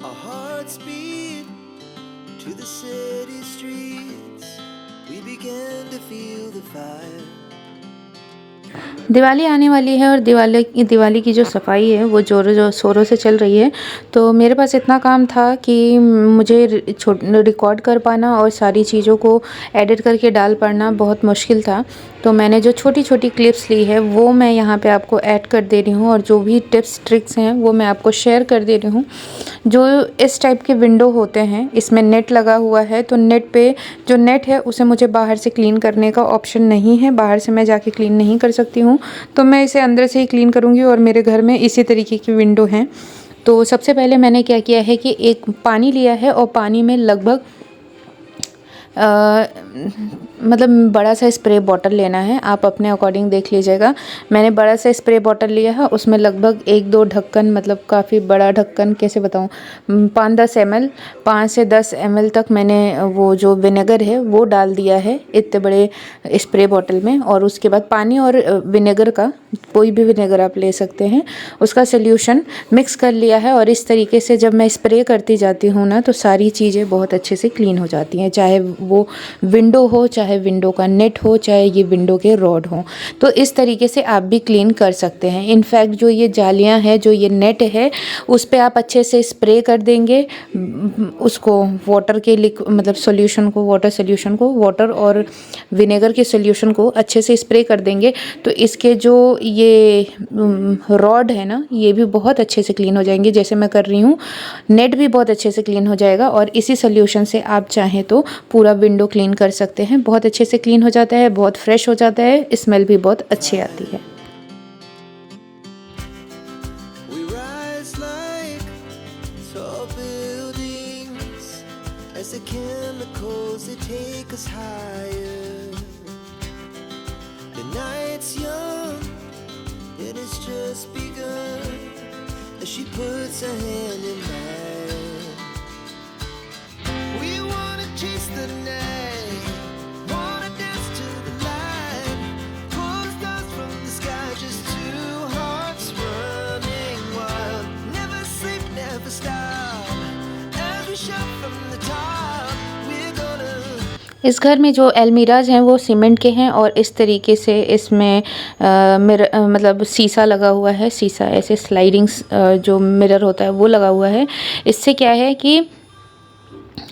Our hearts beat to the city streets. We began to feel the fire. Diwali आने वाली है और दिवाली की जो सफाई है वो ज़ोरों शोरों से चल रही है। तो मेरे पास इतना काम था कि मुझे रिकॉर्ड कर पाना और सारी चीज़ों को एडिट करके डाल पाना बहुत मुश्किल था। तो मैंने जो छोटी-छोटी क्लिप्स ली है वो मैं यहाँ पे आपको ऐड कर दे रही हूँ और जो भी टिप्स ट्रिक्स हैं वो मैं आपको शेयर कर दे रही हूँ। जो इस टाइप के विंडो होते हैं इसमें नेट लगा हुआ है, तो नेट पे जो नेट है उसे मुझे बाहर से क्लीन करने का ऑप्शन नहीं है, बाहर से मैं जाके क्लीन नहीं कर सकती हूँ। तो मैं इसे अंदर से ही क्लीन करूँगी और मेरे घर में इसी तरीके की विंडो हैं। तो सबसे पहले मैंने क्या किया है कि एक पानी लिया है और पानी में लगभग मतलब बड़ा सा स्प्रे बॉटल लेना है, आप अपने अकॉर्डिंग देख लीजिएगा। मैंने बड़ा सा स्प्रे बॉटल लिया है, उसमें लगभग 1-2 ढक्कन, मतलब काफ़ी बड़ा ढक्कन कैसे बताऊँ, 5-10 ml 5 से 10 ml तक मैंने वो जो विनेगर है वो डाल दिया है इतने बड़े स्प्रे बॉटल में। और उसके बाद पानी और विनेगर का, कोई भी विनेगर आप ले सकते हैं, उसका सोल्यूशन मिक्स कर लिया है। और इस तरीके से जब मैं स्प्रे करती जाती हूँ ना तो सारी चीज़ें बहुत अच्छे से क्लीन हो जाती हैं, चाहे वो विंडो हो, चाहे विंडो का नेट हो, चाहे ये विंडो के रॉड हो। तो इस तरीके से आप भी क्लीन कर सकते हैं। इनफैक्ट जो ये जालियाँ हैं, जो ये नेट है, उस पे आप अच्छे से स्प्रे कर देंगे उसको, वाटर के मतलब सॉल्यूशन को, वाटर और विनेगर के सॉल्यूशन को अच्छे से स्प्रे कर देंगे तो इसके जो ये रॉड है ना, ये भी बहुत अच्छे से क्लीन हो जाएंगे। जैसे मैं कर रही हूँ, नेट भी बहुत अच्छे से क्लीन हो जाएगा। और इसी सॉल्यूशन से आप चाहें तो पूरा विंडो क्लीन कर सकते हैं, बहुत अच्छे से क्लीन हो जाता है, बहुत फ्रेश हो जाता है, स्मेल भी बहुत अच्छी आती है। We rise like tall buildings as the chemicals they take us higher. The night's young, it has just begun as she puts her hand in mine. We wanna chase the night, wanna dance to the light, pull the stars from the sky, just two hearts running wild. Never sleep, never stop, every shot from the top, we're gonna। इस घर में जो almirahs हैं वो cement के हैं और इस तरीके से इसमें मतलब शीशा लगा हुआ है, शीशा ऐसे स्लाइडिंग्स जो मिरर होता है वो लगा हुआ है। इससे क्या है कि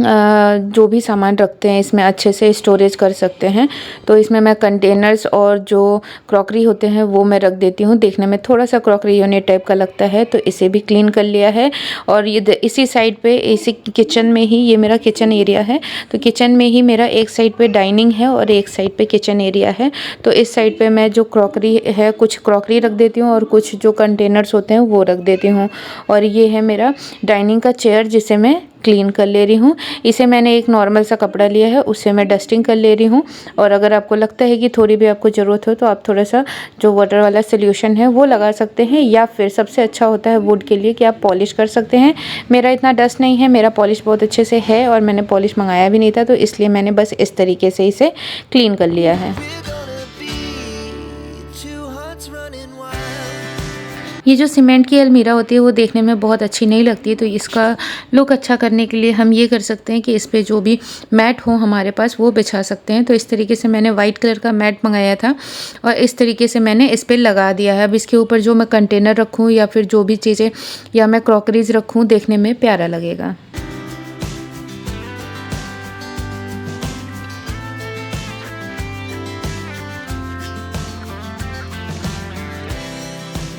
जो भी सामान रखते हैं इसमें अच्छे से स्टोरेज कर सकते हैं। तो इसमें मैं कंटेनर्स और जो क्रॉकरी होते हैं वो मैं रख देती हूँ। देखने में थोड़ा सा क्रॉकरी यूनिट टाइप का लगता है, तो इसे भी क्लीन कर लिया है। और ये इसी साइड पे, इसी किचन में ही, ये मेरा किचन एरिया है, तो किचन में ही मेरा एक साइड पे डाइनिंग है और एक साइड पे किचन एरिया है। तो इस साइड पे मैं जो क्रॉकरी है, कुछ क्रॉकरी रख देती हूँ और कुछ जो कंटेनर्स होते हैं वो रख देती हूँ। और ये है मेरा डाइनिंग का चेयर जिसे मैं क्लीन कर ले रही हूँ। इसे मैंने एक नॉर्मल सा कपड़ा लिया है, उससे मैं डस्टिंग कर ले रही हूँ। और अगर आपको लगता है कि थोड़ी भी आपको ज़रूरत हो तो आप थोड़ा सा जो वाटर वाला सोल्यूशन है वो लगा सकते हैं, या फिर सबसे अच्छा होता है वुड के लिए कि आप पॉलिश कर सकते हैं। मेरा इतना डस्ट नहीं है, मेरा पॉलिश बहुत अच्छे से है और मैंने पॉलिश मंगाया भी नहीं था, तो इसलिए मैंने बस इस तरीके से इसे क्लीन कर लिया है। ये जो सीमेंट की अलमीरा होती है वो देखने में बहुत अच्छी नहीं लगती है, तो इसका लुक अच्छा करने के लिए हम ये कर सकते हैं कि इस पे जो भी मैट हो हमारे पास वो बिछा सकते हैं। तो इस तरीके से मैंने वाइट कलर का मैट मंगाया था और इस तरीके से मैंने इस पे लगा दिया है। अब इसके ऊपर जो मैं कंटेनर रखूँ या फिर जो भी चीज़ें या मैं क्रॉकरीज रखूँ, देखने में प्यारा लगेगा।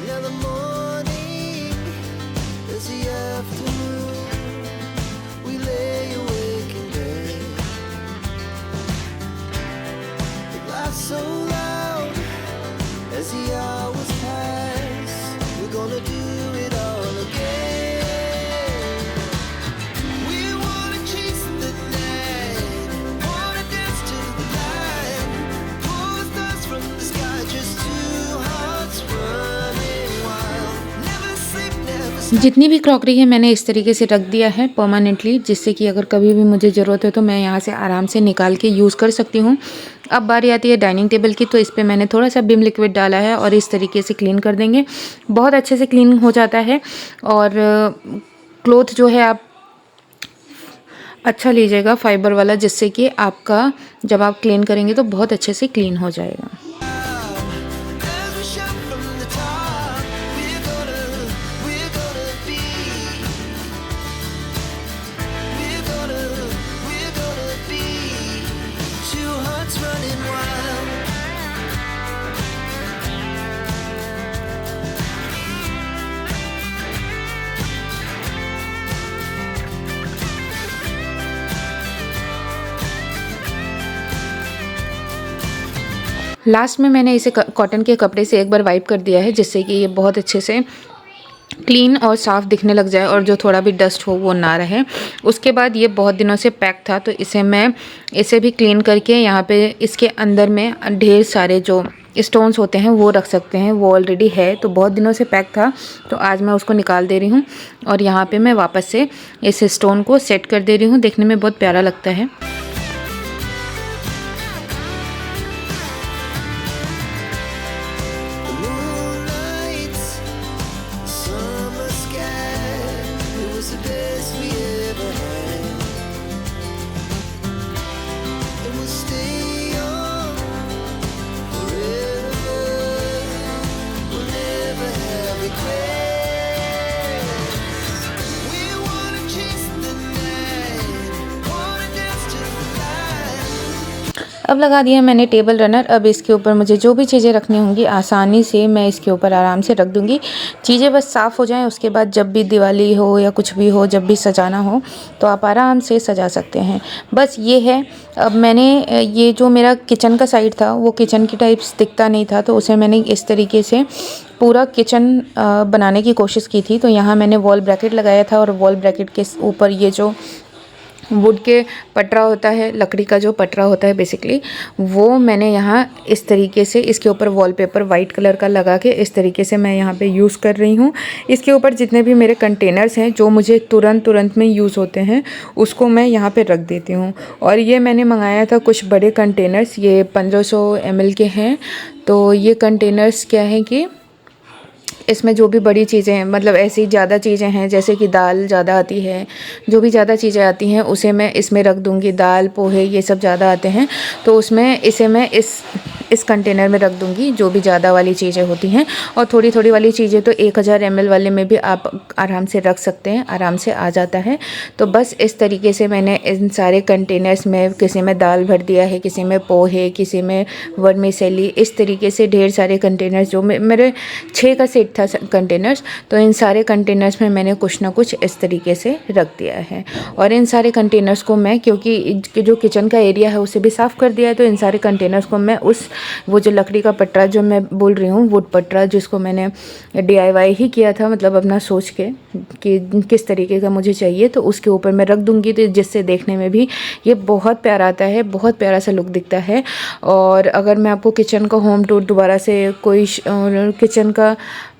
Now the morning is the afternoon, we lay awake in bed. The laughs so loud as the hours pass, we're gonna do it all again. We wanna chase the night, wanna dance to the light, pull the stars from the sky, just two hearts running wild. Never sleep, never stop. जितनी भी crockery है मैंने इस तरीके से रख दिया है परमानेंटली, जिससे कि अगर कभी भी मुझे ज़रूरत है तो मैं यहाँ से आराम से निकाल के यूज़ कर सकती हूँ। अब बारी आती है डाइनिंग टेबल की, तो इस पे मैंने थोड़ा सा विम लिक्विड डाला है और इस तरीके से क्लीन कर देंगे, बहुत अच्छे से क्लीन हो जाता है। और क्लॉथ जो है आप अच्छा लीजिएगा फाइबर वाला, जिससे कि आपका जब आप क्लीन करेंगे तो बहुत अच्छे से क्लीन हो जाएगा। As we shout from the top, we're gonna be two hearts running wild. Last में मैंने इसे कॉटन के कपड़े से एक बार वाइप कर दिया है, जिससे कि ये बहुत अच्छे से क्लीन और साफ़ दिखने लग जाए और जो थोड़ा भी डस्ट हो वो ना रहे। उसके बाद ये बहुत दिनों से पैक था, तो इसे भी क्लीन करके यहाँ पे इसके अंदर में ढेर सारे जो स्टोन्स होते हैं वो रख सकते हैं। वो ऑलरेडी है, तो बहुत दिनों से पैक था, तो आज मैं उसको निकाल दे रही हूँ और यहाँ पे मैं वापस से इस स्टोन को सेट कर दे रही हूँ। देखने में बहुत प्यारा लगता है। अब लगा दिया मैंने टेबल रनर। अब इसके ऊपर मुझे जो भी चीज़ें रखनी होंगी आसानी से मैं इसके ऊपर आराम से रख दूँगी। चीज़ें बस साफ़ हो जाएं, उसके बाद जब भी दिवाली हो या कुछ भी हो, जब भी सजाना हो तो आप आराम से सजा सकते हैं। बस ये है। अब मैंने ये जो मेरा किचन का साइड था वो किचन की टाइप्स दिखता नहीं था, तो उसे मैंने इस तरीके से पूरा किचन बनाने की कोशिश की थी। तो यहाँ मैंने वॉल ब्रैकेट लगाया था और वॉल ब्रैकेट के ऊपर ये जो वुड के पटरा होता है, लकड़ी का जो पटरा होता है बेसिकली, वो मैंने यहाँ इस तरीके से इसके ऊपर वॉलपेपर वाइट कलर का लगा के इस तरीके से मैं यहाँ पे यूज़ कर रही हूँ। इसके ऊपर जितने भी मेरे कंटेनर्स हैं जो मुझे तुरंत में यूज़ होते हैं उसको मैं यहाँ पे रख देती हूँ। और ये मैंने मंगाया था कुछ बड़े कंटेनर्स, ये 1500 ml के हैं। तो ये कंटेनर्स क्या है कि इसमें जो भी बड़ी चीज़ें हैं, मतलब ऐसी ज़्यादा चीज़ें हैं, जैसे कि दाल ज़्यादा आती है, जो भी ज़्यादा चीज़ें आती हैं उसे मैं इसमें रख दूँगी। दाल, पोहे, ये सब ज़्यादा आते हैं तो उसमें इसे मैं इस कंटेनर में रख दूँगी, जो भी ज़्यादा वाली चीज़ें होती हैं। और थोड़ी वाली चीज़ें तो 1000 ml वाले में भी आप आराम से रख सकते हैं, आराम से आ जाता है। तो बस इस तरीके से मैंने इन सारे कंटेनर्स में, किसी में दाल भर दिया है, किसी में पोहे, किसी में वर्मीसेली, इस तरीके से ढेर सारे कंटेनर्स, जो मेरे 6 का सेट था कंटेनर्स, तो इन सारे कंटेनर्स में मैंने कुछ ना कुछ इस तरीके से रख दिया है। और इन सारे कंटेनर्स को मैं, क्योंकि जो किचन का एरिया है उसे भी साफ़ कर दिया है, तो इन सारे कंटेनर्स को मैं वो जो लकड़ी का पटरा जो मैं बोल रही हूँ, वुड पटरा, जिसको मैंने DIY ही किया था, मतलब अपना सोच के कि किस तरीके का मुझे चाहिए, तो उसके ऊपर मैं रख दूँगी, तो जिससे देखने में भी ये बहुत प्यारा आता है, बहुत प्यारा सा लुक दिखता है। और अगर मैं आपको किचन का होम टूर दोबारा से कोई किचन का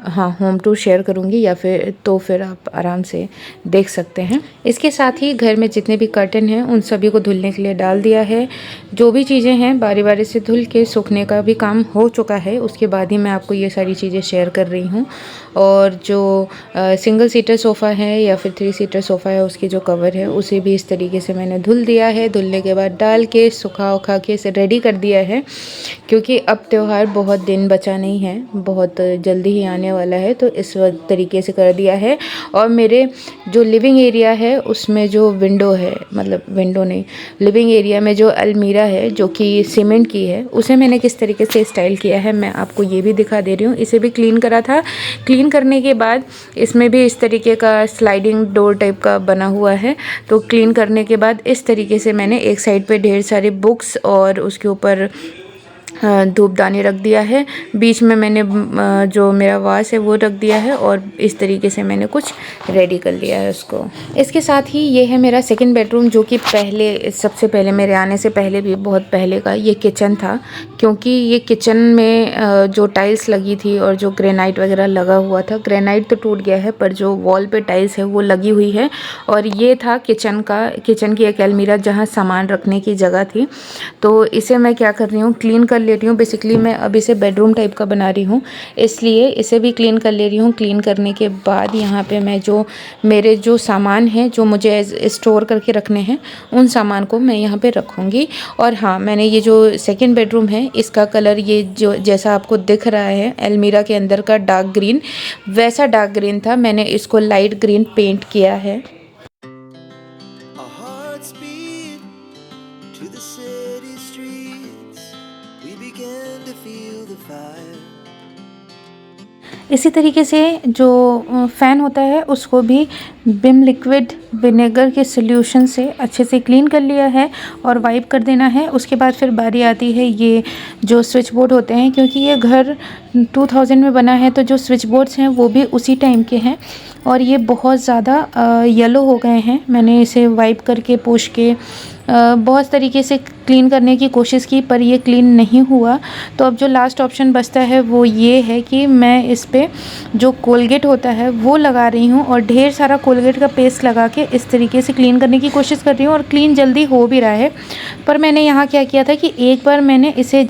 होम टूर शेयर करूँगी या फिर आप आराम से देख सकते हैं। इसके साथ ही घर में जितने भी कर्टन हैं उन सभी को धुलने के लिए डाल दिया है। जो भी चीज़ें हैं बारी बारी से धुल के सूखने का भी काम हो चुका है, उसके बाद ही मैं आपको ये सारी चीज़ें शेयर कर रही हूँ। और जो सिंगल सीटर सोफ़ा है या फिर 3 सीटर सोफ़ा है, उसकी जो कवर है उसे भी इस तरीके से मैंने धुल दिया है। धुलने के बाद डाल के सुखा उखा के इसे रेडी कर दिया है, क्योंकि अब त्यौहार बहुत दिन बचा नहीं है, बहुत जल्दी ही आने वाला है, तो इस तरीके से कर दिया है। और मेरे जो लिविंग एरिया है उसमें जो विंडो है, मतलब विंडो नहीं, लिविंग एरिया में जो अलमीरा है जो कि सीमेंट की है, उसे मैंने किस तरीके से स्टाइल किया है मैं आपको ये भी दिखा दे रही हूँ। इसे भी क्लीन करा था। क्लीन करने के बाद इसमें भी इस तरीके का स्लाइडिंग डोर टाइप का बना हुआ है। तो क्लीन करने के बाद इस तरीके से मैंने एक साइड पे ढेर सारी बुक्स और उसके ऊपर धूपदानी रख दिया है। बीच में मैंने जो मेरा वास है वो रख दिया है और इस तरीके से मैंने कुछ रेडी कर लिया है उसको। इसके साथ ही ये है मेरा सेकंड बेडरूम, जो कि सबसे पहले मेरे आने से पहले भी बहुत पहले का ये किचन था। क्योंकि ये किचन में जो टाइल्स लगी थी और जो ग्रेनाइट वगैरह लगा हुआ था, ग्रेनाइट तो टूट गया है पर जो वॉल पे टाइल्स है वो लगी हुई है। और ये था किचन की एक अलमीरा जहाँ सामान रखने की जगह थी। तो इसे मैं क्या कर रही हूँ, क्लीन कर ले रही हूँ। बेसिकली मैं अब इसे बेडरूम टाइप का बना रही हूँ, इसलिए इसे भी क्लीन कर ले रही हूँ। क्लीन करने के बाद यहाँ पे मैं मेरे जो सामान हैं जो मुझे स्टोर करके रखने हैं, उन सामान को मैं यहाँ पे रखूँगी। और हाँ, मैंने ये जो सेकंड बेडरूम है इसका कलर ये जो जैसा आपको दिख रहा है अलमीरा के अंदर का डार्क ग्रीन, वैसा डार्क ग्रीन था। मैंने इसको लाइट ग्रीन पेंट किया है। Our hearts beat to the city streets. We began to feel the fire. इसी तरीके से जो फ़ैन होता है उसको भी विम लिक्विड विनेगर के सॉल्यूशन से अच्छे से क्लीन कर लिया है और वाइप कर देना है। उसके बाद फिर बारी आती है ये जो स्विच बोर्ड होते हैं, क्योंकि ये घर 2000 में बना है तो जो स्विच बोर्ड्स हैं वो भी उसी टाइम के हैं और ये बहुत ज़्यादा येलो हो गए हैं। मैंने इसे वाइप करके पोंछ के बहुत तरीके से क्लीन करने की कोशिश की पर ये क्लीन नहीं हुआ। तो अब जो लास्ट ऑप्शन बचता है वो ये है कि मैं इस पे जो कोलगेट होता है वो लगा रही हूँ और ढेर सारा कोलगेट का पेस्ट लगा के इस तरीके से क्लीन करने की कोशिश कर रही हूँ और क्लीन जल्दी हो भी रहा है। पर मैंने यहाँ क्या किया था कि एक बार मैंने इसे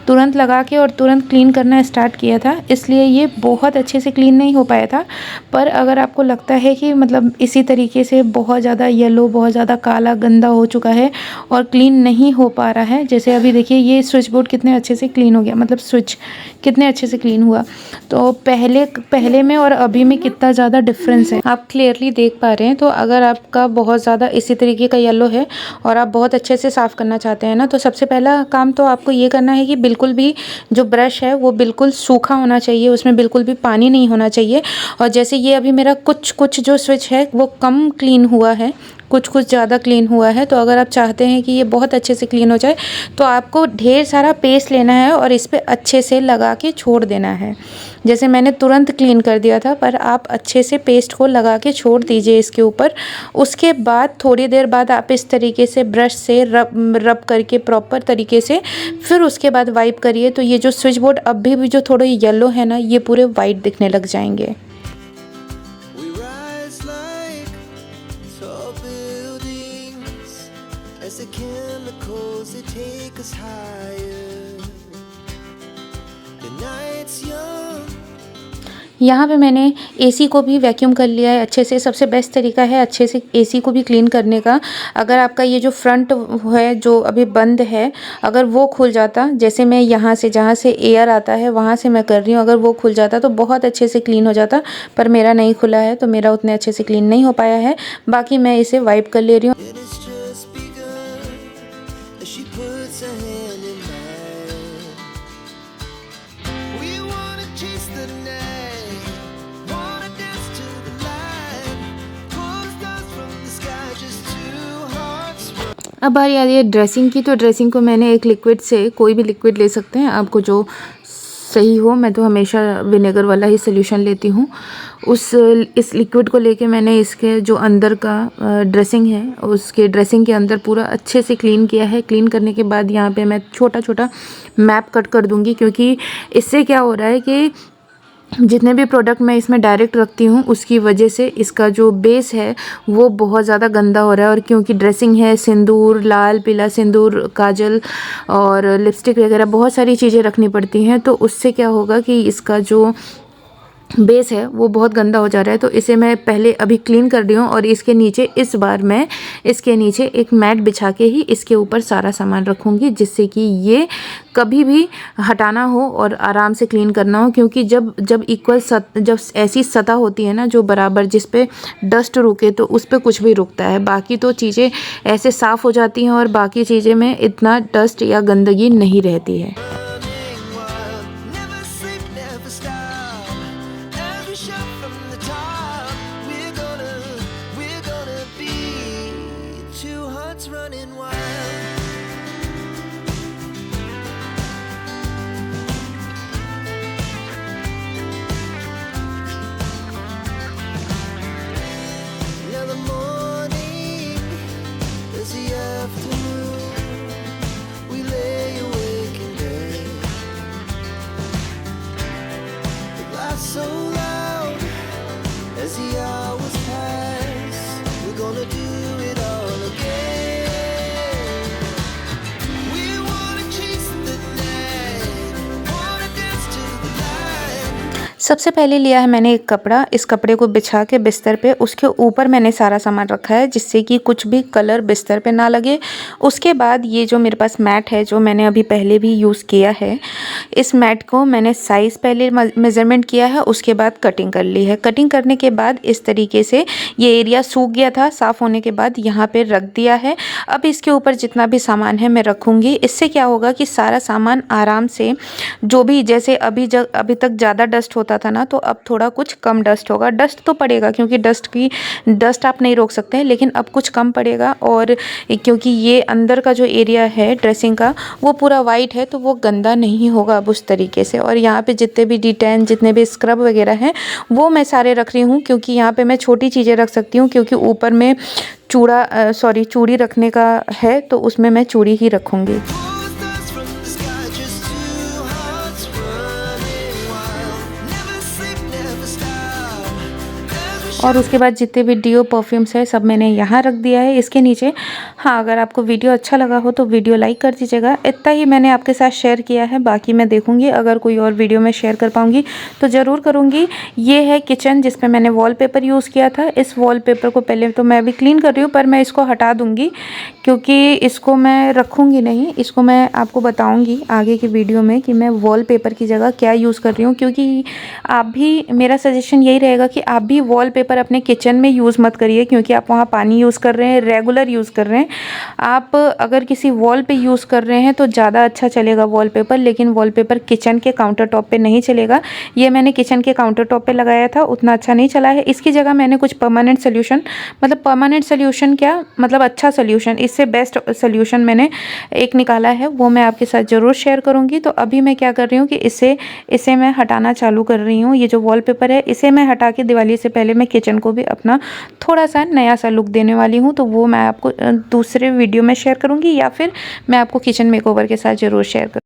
तुरंत लगा के और तुरंत क्लीन करना स्टार्ट किया था, इसलिए ये बहुत अच्छे से क्लीन नहीं हो पाया था। पर अगर आपको लगता है कि इसी तरीके से बहुत ज़्यादा येलो, बहुत ज़्यादा काला गंदा हो चुका है और क्लीन नहीं हो पा रहा है, जैसे अभी देखिए ये स्विच बोर्ड कितने अच्छे से क्लीन हो गया, स्विच कितने अच्छे से क्लीन हुआ। तो पहले में और अभी में कितना ज़्यादा डिफरेंस है आप क्लियरली देख पा रहे हैं। तो अगर आपका बहुत ज़्यादा इसी तरीके का येलो है और आप बहुत अच्छे से साफ़ करना चाहते हैं ना, तो सबसे पहला काम तो आपको ये करना है कि बिल्कुल भी जो ब्रश है वो बिल्कुल सूखा होना चाहिए, उसमें बिल्कुल भी पानी नहीं होना चाहिए। और जैसे ये अभी मेरा कुछ जो स्विच है वो कम क्लीन हुआ है, कुछ ज़्यादा क्लीन हुआ है। तो अगर आप चाहते हैं कि ये बहुत अच्छे से क्लीन हो जाए तो आपको ढेर सारा पेस्ट लेना है और इस पे अच्छे से लगा के छोड़ देना है। जैसे मैंने तुरंत क्लीन कर दिया था, पर आप अच्छे से पेस्ट को लगा के छोड़ दीजिए इसके ऊपर। उसके बाद थोड़ी देर बाद आप इस तरीके से ब्रश से रब करके प्रॉपर तरीके से फिर उसके बाद वाइप करिए। तो ये जो स्विच बोर्ड अभी भी जो थोड़े येलो है ना, ये पूरे वाइट दिखने लग जाएंगे। We rise like tall buildings as the chemicals they take us higher. The night's young. यहाँ पे मैंने एसी को भी वैक्यूम कर लिया है अच्छे से। सबसे बेस्ट तरीका है अच्छे से एसी को भी क्लीन करने का। अगर आपका ये जो फ्रंट है जो अभी बंद है, अगर वो खुल जाता, जैसे मैं यहाँ से जहाँ से एयर आता है वहाँ से मैं कर रही हूँ, अगर वो खुल जाता तो बहुत अच्छे से क्लीन हो जाता, पर मेरा नहीं खुला है तो मेरा उतने अच्छे से क्लीन नहीं हो पाया है। बाकी मैं इसे वाइप कर ले रही हूँ। And it's just begun as she puts her hand in mine. We wanna chase the night, wanna dance to the light, pull stars from the sky, just two hearts run. अब बारी आ रही है dressing की। तो dressing को मैंने एक liquid से, कोई भी लिक्विड ले सकते हैं आपको जो सही हो, मैं तो हमेशा विनेगर वाला ही सोल्यूशन लेती हूँ। इस लिक्विड को लेके मैंने इसके जो अंदर का ड्रेसिंग है उसके ड्रेसिंग के अंदर पूरा अच्छे से क्लीन किया है। क्लीन करने के बाद यहाँ पे मैं छोटा छोटा मैप कट कर दूँगी, क्योंकि इससे क्या हो रहा है कि जितने भी प्रोडक्ट मैं इसमें डायरेक्ट रखती हूँ उसकी वजह से इसका जो बेस है वो बहुत ज़्यादा गंदा हो रहा है। और क्योंकि ड्रेसिंग है, सिंदूर, लाल पीला सिंदूर, काजल और लिपस्टिक वगैरह बहुत सारी चीज़ें रखनी पड़ती हैं, तो उससे क्या होगा कि इसका जो बेस है वो बहुत गंदा हो जा रहा है। तो इसे मैं पहले अभी क्लीन कर रही हूँ और इसके नीचे इस बार मैं इसके नीचे एक मैट बिछा के ही इसके ऊपर सारा सामान रखूँगी, जिससे कि ये कभी भी हटाना हो और आराम से क्लीन करना हो। क्योंकि जब जब ऐसी सतह होती है ना जो बराबर, जिस पे डस्ट रुके तो उस पर कुछ भी रुकता है, बाकी तो चीज़ें ऐसे साफ़ हो जाती हैं और बाकी चीज़ें में इतना डस्ट या गंदगी नहीं रहती है। Running wild, never sleep, never stop. Every shot from the top. We're gonna be two hearts running wild. Now the morning is the afternoon. We lay awake in bed. सबसे पहले लिया है मैंने एक कपड़ा, इस कपड़े को बिछा के बिस्तर पे उसके ऊपर मैंने सारा सामान रखा है जिससे कि कुछ भी कलर बिस्तर पे ना लगे। उसके बाद ये जो मेरे पास मैट है जो मैंने अभी पहले भी यूज़ किया है, इस मैट को मैंने साइज़ पहले मेज़रमेंट किया है, उसके बाद कटिंग कर ली है। कटिंग करने के बाद इस तरीके से ये एरिया सूख गया था, साफ़ होने के बाद यहाँ पे रख दिया है। अब इसके ऊपर जितना भी सामान है मैं रखूँगी। इससे क्या होगा कि सारा सामान आराम से जो भी जैसे अभी तक ज़्यादा डस्ट होता था ना, तो अब थोड़ा कुछ कम डस्ट होगा। डस्ट तो पड़ेगा क्योंकि डस्ट आप नहीं रोक सकते हैं, लेकिन अब कुछ कम पड़ेगा। और क्योंकि ये अंदर का जो एरिया है ड्रेसिंग का वो पूरा वाइट है तो वो गंदा नहीं होगा अब उस तरीके से। और यहाँ पे जितने भी डिटेन जितने भी स्क्रब वगैरह हैं वो मैं सारे रख रही हूँ, क्योंकि यहाँ पे मैं छोटी चीज़ें रख सकती हूँ, क्योंकि ऊपर में चूड़ी रखने का है तो उसमें मैं चूड़ी ही रखूँगी। Pulls us from the sky, just two hearts running wild. Never sleep, never stop. As we और उसके बाद जितने भी डीओ परफ्यूम्स है सब मैंने यहाँ रख दिया है इसके नीचे। हाँ, अगर आपको वीडियो अच्छा लगा हो तो वीडियो लाइक कर दीजिएगा। इतना ही मैंने आपके साथ शेयर किया है, बाकी मैं देखूँगी अगर कोई और वीडियो में शेयर कर पाऊँगी तो ज़रूर करूँगी। ये है किचन जिस पे मैंने वॉलपेपर यूज़ किया था। इस वॉलपेपर को पहले तो मैं अभी क्लीन कर रही हूँ, पर मैं इसको हटा दूँगी क्योंकि इसको मैं रखूँगी नहीं। इसको मैं आपको बताऊँगी आगे की वीडियो में कि मैं वॉलपेपर की जगह क्या यूज़ कर रही हूँ, क्योंकि आप भी, मेरा सजेशन यही रहेगा कि आप भी वॉलपेपर अपने किचन में यूज़ मत करिए, क्योंकि आप वहाँ पानी यूज़ कर रहे हैं, रेगुलर यूज़ कर रहे हैं। आप अगर किसी वॉल पे यूज़ कर रहे हैं तो ज़्यादा अच्छा चलेगा वॉलपेपर, लेकिन वॉलपेपर किचन के काउंटर टॉप पे नहीं चलेगा। ये मैंने किचन के काउंटर टॉप पे लगाया था, उतना अच्छा नहीं चला है। इसकी जगह मैंने कुछ परमानेंट सोल्यूशन क्या मतलब अच्छा सोल्यूशन, इससे बेस्ट सोल्यूशन मैंने एक निकाला है, वो मैं आपके साथ ज़रूर शेयर करूँगी। तो अभी मैं क्या कर रही हूँ कि इसे मैं हटाना चालू कर रही हूँ। ये जो वॉलपेपर है इसे मैं हटा के दिवाली से पहले मैं किचन को भी अपना थोड़ा सा नया सा लुक देने वाली हूँ। तो वो मैं आपको दूसरे वीडियो में शेयर करूँगी, या फिर मैं आपको किचन मेकओवर के साथ ज़रूर शेयर करूँगी।